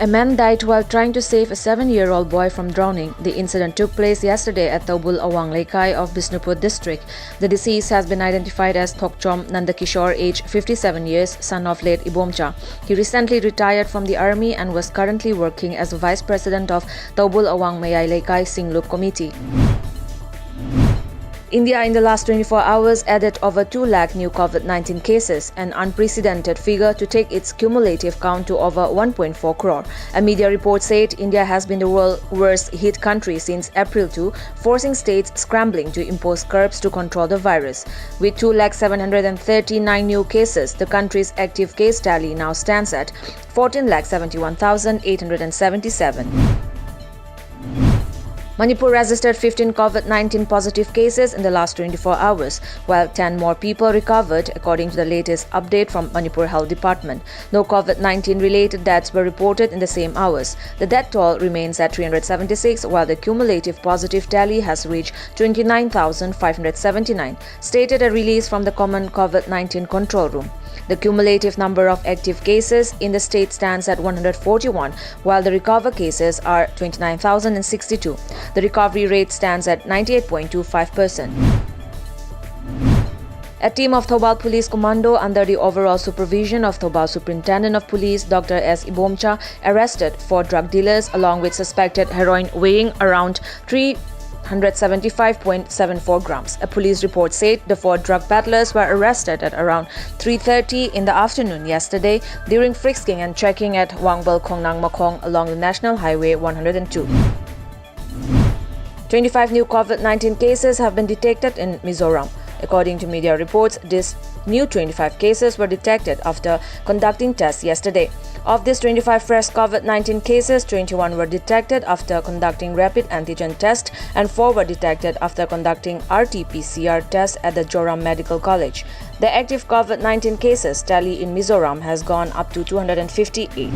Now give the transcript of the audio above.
A man died while trying to save a 7-year-old boy from drowning. The incident took place yesterday at Taubul Awang Lekai of Bisnupur district. The deceased has been identified as Thokchom Nandakishore, age 57 years, son of late Ibomcha. He recently retired from the army and was currently working as vice president of Taubul Awang Mayai Lekai Singlup Committee. India in the last 24 hours added over 2 lakh new COVID-19 cases, an unprecedented figure to take its cumulative count to over 1.4 crore. A media report said India has been the world's worst hit country since April 2, forcing states scrambling to impose curbs to control the virus. With 2,739 new cases, the country's active case tally now stands at 14,71,877. Manipur registered 15 COVID-19 positive cases in the last 24 hours, while 10 more people recovered, according to the latest update from Manipur Health Department. No COVID-19 related deaths were reported in the same hours. The death toll remains at 376, while the cumulative positive tally has reached 29,579, stated a release from the Common COVID-19 Control Room. The cumulative number of active cases in the state stands at 141, while the recovered cases are 29,062. The recovery rate stands at 98.25%. A team of Thoubal Police Commando under the overall supervision of Thoubal Superintendent of Police Dr. S. Ibomcha arrested 4 drug dealers along with suspected heroin weighing around 375.74 grams. A police report said the 4 drug peddlers were arrested at around 3:30 in the afternoon yesterday during frisking and checking at Wangbal Kongnang Makong along the National Highway 102. 25 new COVID-19 cases have been detected in Mizoram. According to media reports, these new 25 cases were detected after conducting tests yesterday. Of these 25 fresh COVID-19 cases, 21 were detected after conducting rapid antigen test and 4 were detected after conducting RT-PCR test at the Joram Medical College. The active COVID-19 cases tally in Mizoram has gone up to 258.